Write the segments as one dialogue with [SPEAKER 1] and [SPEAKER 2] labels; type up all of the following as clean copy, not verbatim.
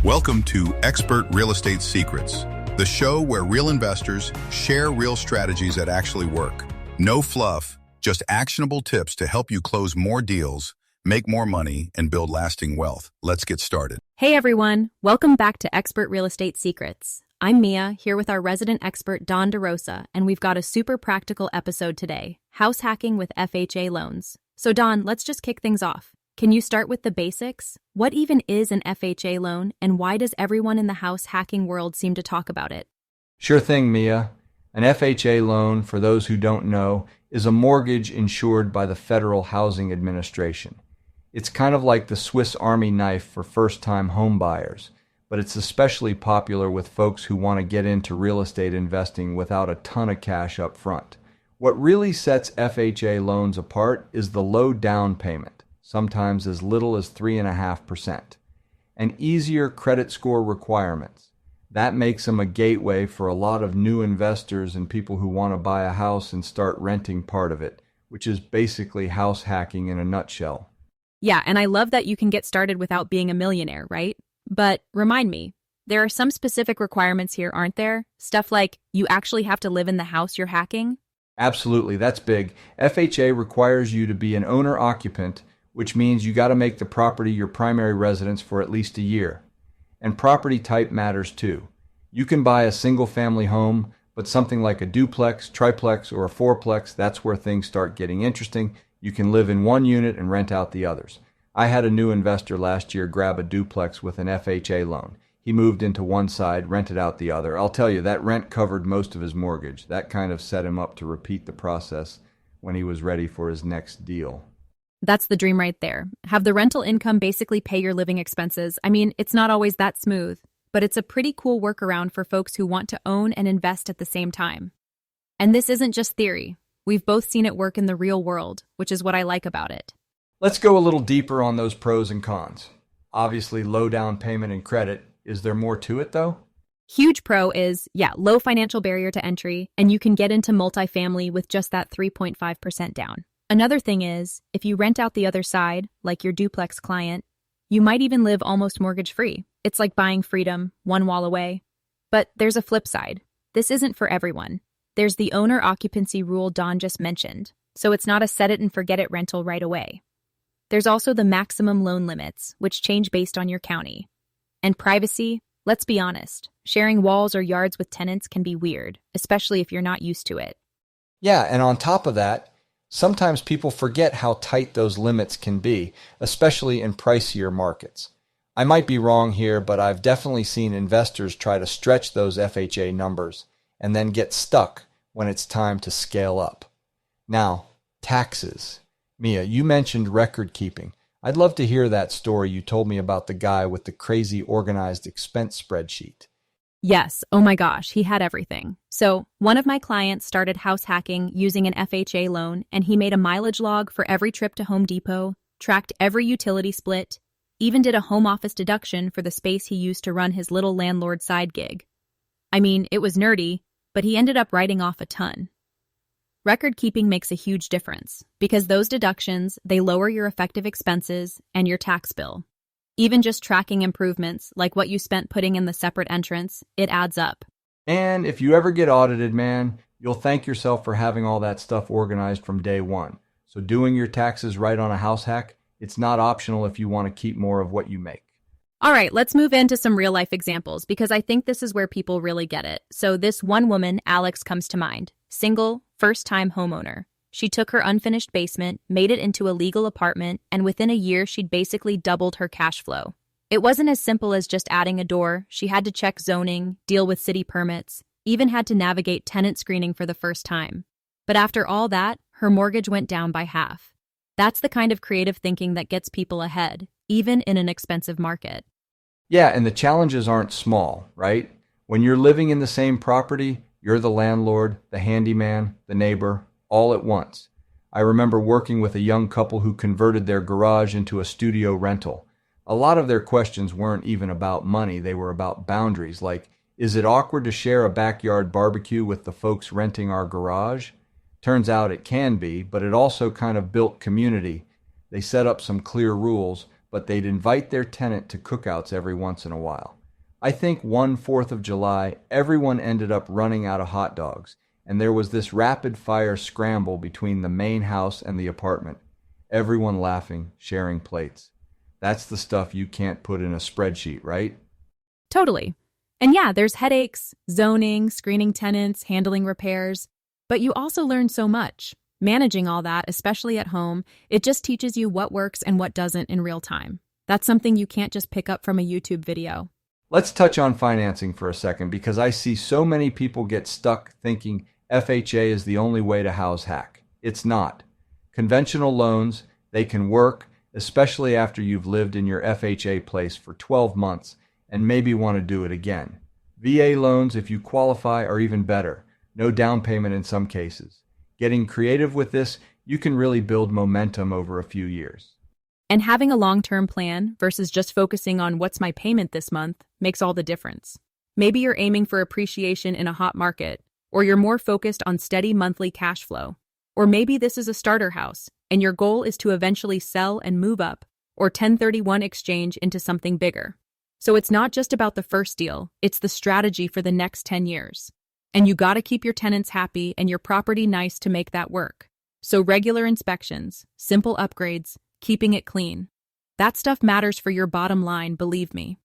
[SPEAKER 1] Welcome to Expert Real Estate Secrets, the show where real investors share real strategies that actually work. No fluff, just actionable tips to help you close more deals, make more money, and build lasting wealth. Let's get started.
[SPEAKER 2] Hey everyone, welcome back to Expert Real Estate Secrets. I'm Mia, here with our resident expert Don DeRosa, and we've got a super practical episode today, house hacking with FHA loans. So Don, let's just kick things off. Can you start with the basics? What even is an FHA loan, and why does everyone in the house hacking world seem to talk about it?
[SPEAKER 3] Sure thing, Mia. An FHA loan, for those who don't know, is a mortgage insured by the Federal Housing Administration. It's kind of like the Swiss Army knife for first-time home buyers, but it's especially popular with folks who want to get into real estate investing without a ton of cash up front. What really sets FHA loans apart is the low down payment, sometimes as little as 3.5%, and easier credit score requirements. That makes them a gateway for a lot of new investors and people who want to buy a house and start renting part of it, which is basically house hacking in a nutshell.
[SPEAKER 2] Yeah, and I love that you can get started without being a millionaire, right? But remind me, there are some specific requirements here, aren't there? Stuff like you actually have to live in the house you're hacking?
[SPEAKER 3] Absolutely, that's big. FHA requires you to be an owner-occupant, which means you got to make the property your primary residence for at least a year. And property type matters too. You can buy a single-family home, but something like a duplex, triplex, or a fourplex, that's where things start getting interesting. You can live in one unit and rent out the others. I had a new investor last year grab a duplex with an FHA loan. He moved into one side, rented out the other. I'll tell you, that rent covered most of his mortgage. That kind of set him up to repeat the process when he was ready for his next deal.
[SPEAKER 2] That's the dream right there. Have the rental income basically pay your living expenses. I mean, it's not always that smooth, but it's a pretty cool workaround for folks who want to own and invest at the same time. And this isn't just theory. We've both seen it work in the real world, which is what I like about it.
[SPEAKER 3] Let's go a little deeper on those pros and cons. Obviously, low down payment and credit. Is there more to it, though?
[SPEAKER 2] Huge pro is, low financial barrier to entry, and you can get into multifamily with just that 3.5% down. Another thing is, if you rent out the other side, like your duplex client, you might even live almost mortgage-free. It's like buying freedom, one wall away. But there's a flip side. This isn't for everyone. There's the owner occupancy rule Don just mentioned, so it's not a set-it-and-forget-it rental right away. There's also the maximum loan limits, which change based on your county. And privacy, let's be honest, sharing walls or yards with tenants can be weird, especially if you're not used to it.
[SPEAKER 3] Yeah, and on top of that, sometimes people forget how tight those limits can be, especially in pricier markets. I might be wrong here, but I've definitely seen investors try to stretch those FHA numbers and then get stuck when it's time to scale up. Now, taxes. Mia, you mentioned record keeping. I'd love to hear that story you told me about the guy with the crazy organized expense spreadsheet.
[SPEAKER 2] Yes, oh my gosh, he had everything. So, one of my clients started house hacking using an FHA loan, and he made a mileage log for every trip to Home Depot, tracked every utility split, even did a home office deduction for the space he used to run his little landlord side gig. I mean, it was nerdy, but he ended up writing off a ton. Record keeping makes a huge difference, because those deductions, they lower your effective expenses and your tax bill. Even just tracking improvements, like what you spent putting in the separate entrance, it adds up.
[SPEAKER 3] And if you ever get audited, man, you'll thank yourself for having all that stuff organized from day one. So doing your taxes right on a house hack, it's not optional if you want to keep more of what you make.
[SPEAKER 2] All right, let's move into some real-life examples, because I think this is where people really get it. So this one woman, Alex, comes to mind. Single, first-time homeowner. She took her unfinished basement, made it into a legal apartment, and within a year, she'd basically doubled her cash flow. It wasn't as simple as just adding a door. She had to check zoning, deal with city permits, even had to navigate tenant screening for the first time. But after all that, her mortgage went down by half. That's the kind of creative thinking that gets people ahead, even in an expensive market.
[SPEAKER 3] Yeah, and the challenges aren't small, right? When you're living in the same property, you're the landlord, the handyman, the neighbor, all at once. I remember working with a young couple who converted their garage into a studio rental. A lot of their questions weren't even about money, they were about boundaries, like, is it awkward to share a backyard barbecue with the folks renting our garage? Turns out it can be, but it also kind of built community. They set up some clear rules, but they'd invite their tenant to cookouts every once in a while. I think one 4th of July, everyone ended up running out of hot dogs, and there was this rapid-fire scramble between the main house and the apartment. Everyone laughing, sharing plates. That's the stuff you can't put in a spreadsheet, right?
[SPEAKER 2] Totally. And yeah, there's headaches, zoning, screening tenants, handling repairs. But you also learn so much. Managing all that, especially at home, it just teaches you what works and what doesn't in real time. That's something you can't just pick up from a YouTube video.
[SPEAKER 3] Let's touch on financing for a second because I see so many people get stuck thinking FHA is the only way to house hack. It's not. Conventional loans, they can work, especially after you've lived in your FHA place for 12 months and maybe want to do it again. VA loans, if you qualify, are even better. No down payment in some cases. Getting creative with this, you can really build momentum over a few years.
[SPEAKER 2] And having a long-term plan versus just focusing on what's my payment this month makes all the difference. Maybe you're aiming for appreciation in a hot market, or you're more focused on steady monthly cash flow. Or maybe this is a starter house, and your goal is to eventually sell and move up, or 1031 exchange into something bigger. So it's not just about the first deal, it's the strategy for the next 10 years. And you gotta keep your tenants happy and your property nice to make that work. So regular inspections, simple upgrades, keeping it clean. That stuff matters for your bottom line, believe me.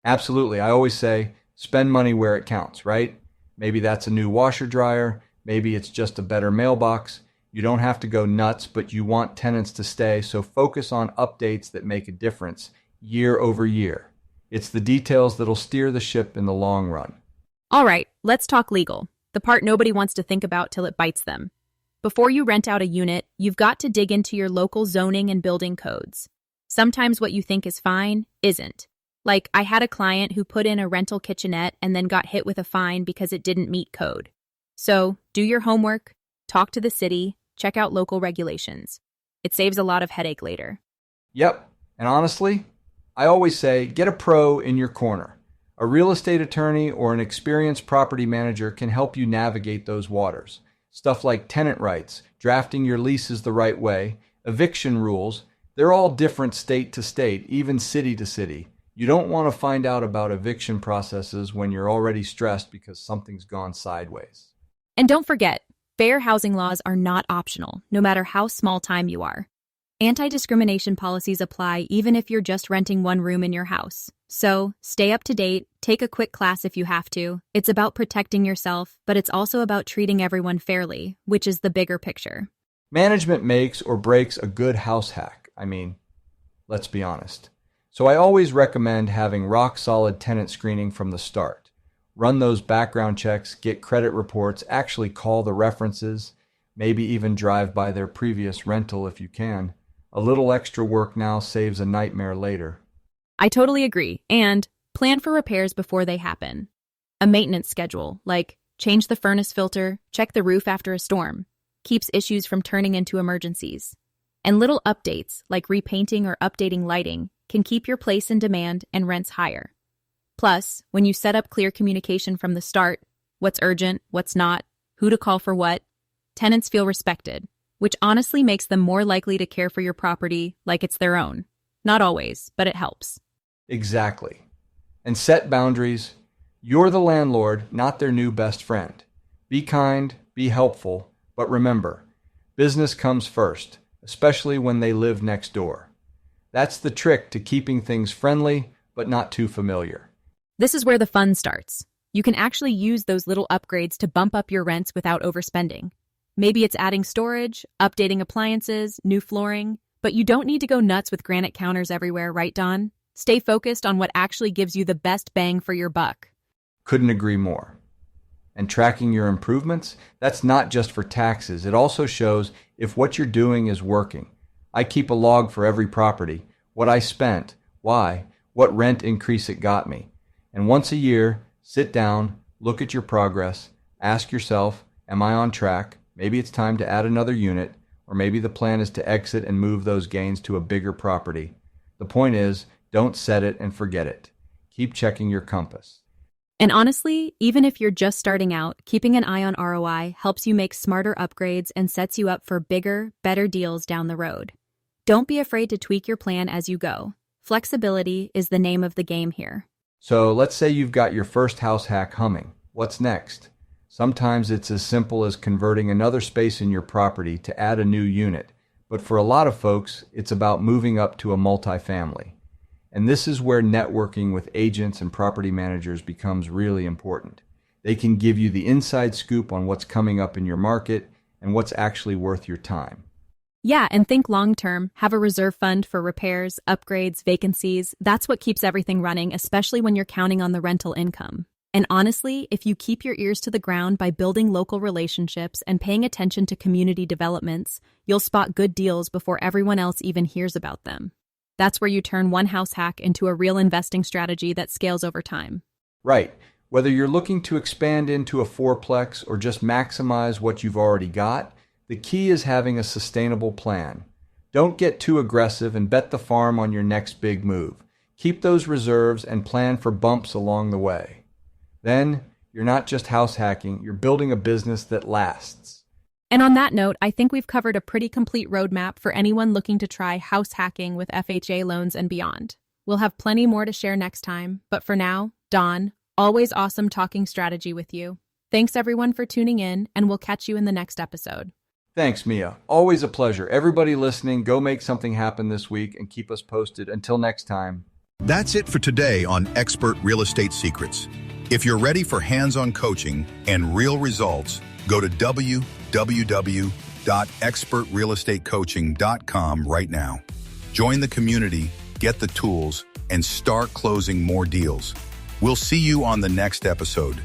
[SPEAKER 3] Absolutely. I always say, spend money where it counts, right? Maybe that's a new washer dryer. Maybe it's just a better mailbox. You don't have to go nuts, but you want tenants to stay, so focus on updates that make a difference year over year. It's the details that'll steer the ship in the long run.
[SPEAKER 2] All right, let's talk legal, the part nobody wants to think about till it bites them. Before you rent out a unit, you've got to dig into your local zoning and building codes. Sometimes what you think is fine isn't. Like, I had a client who put in a rental kitchenette and then got hit with a fine because it didn't meet code. So, do your homework, talk to the city, check out local regulations. It saves a lot of headache later.
[SPEAKER 3] Yep, and honestly, I always say get a pro in your corner. A real estate attorney or an experienced property manager can help you navigate those waters. Stuff like tenant rights, drafting your leases the right way, eviction rules, they're all different state to state, even city to city. You don't want to find out about eviction processes when you're already stressed because something's gone sideways.
[SPEAKER 2] And don't forget, fair housing laws are not optional, no matter how small time you are. Anti-discrimination policies apply even if you're just renting one room in your house. So, stay up to date, take a quick class if you have to. It's about protecting yourself, but it's also about treating everyone fairly, which is the bigger picture.
[SPEAKER 3] Management makes or breaks a good house hack. I mean, let's be honest. So I always recommend having rock-solid tenant screening from the start. Run those background checks, get credit reports, actually call the references, maybe even drive by their previous rental if you can. A little extra work now saves a nightmare later.
[SPEAKER 2] I totally agree. And plan for repairs before they happen. A maintenance schedule, like change the furnace filter, check the roof after a storm, keeps issues from turning into emergencies. And little updates, like repainting or updating lighting, can keep your place in demand and rents higher. Plus, when you set up clear communication from the start, what's urgent, what's not, who to call for what, tenants feel respected, which honestly makes them more likely to care for your property like it's their own. Not always, but it helps.
[SPEAKER 3] Exactly. And set boundaries. You're the landlord, not their new best friend. Be kind, be helpful, but remember, business comes first, especially when they live next door. That's the trick to keeping things friendly, but not too familiar.
[SPEAKER 2] This is where the fun starts. You can actually use those little upgrades to bump up your rents without overspending. Maybe it's adding storage, updating appliances, new flooring, but you don't need to go nuts with granite counters everywhere, right, Don? Stay focused on what actually gives you the best bang for your buck.
[SPEAKER 3] Couldn't agree more. And tracking your improvements, that's not just for taxes. It also shows if what you're doing is working. I keep a log for every property, what I spent, why, what rent increase it got me. And once a year, sit down, look at your progress, ask yourself, am I on track? Maybe it's time to add another unit, or maybe the plan is to exit and move those gains to a bigger property. The point is, don't set it and forget it. Keep checking your compass.
[SPEAKER 2] And honestly, even if you're just starting out, keeping an eye on ROI helps you make smarter upgrades and sets you up for bigger, better deals down the road. Don't be afraid to tweak your plan as you go. Flexibility is the name of the game here.
[SPEAKER 3] So let's say you've got your first house hack humming. What's next? Sometimes it's as simple as converting another space in your property to add a new unit. But for a lot of folks, it's about moving up to a multifamily. And this is where networking with agents and property managers becomes really important. They can give you the inside scoop on what's coming up in your market and what's actually worth your time.
[SPEAKER 2] Yeah, and think long-term. Have a reserve fund for repairs, upgrades, vacancies. That's what keeps everything running, especially when you're counting on the rental income. And honestly, if you keep your ears to the ground by building local relationships and paying attention to community developments, you'll spot good deals before everyone else even hears about them. That's where you turn one house hack into a real investing strategy that scales over time.
[SPEAKER 3] Right. Whether you're looking to expand into a fourplex or just maximize what you've already got, the key is having a sustainable plan. Don't get too aggressive and bet the farm on your next big move. Keep those reserves and plan for bumps along the way. Then, you're not just house hacking, you're building a business that lasts.
[SPEAKER 2] And on that note, I think we've covered a pretty complete roadmap for anyone looking to try house hacking with FHA loans and beyond. We'll have plenty more to share next time, but for now, Dawn, always awesome talking strategy with you. Thanks everyone for tuning in, and we'll catch you in the next episode.
[SPEAKER 3] Thanks, Mia. Always a pleasure. Everybody listening, go make something happen this week and keep us posted. Until next time.
[SPEAKER 1] That's it for today on Expert Real Estate Secrets. If you're ready for hands-on coaching and real results, go to www.expertrealestatecoaching.com right now. Join the community, get the tools, and start closing more deals. We'll see you on the next episode.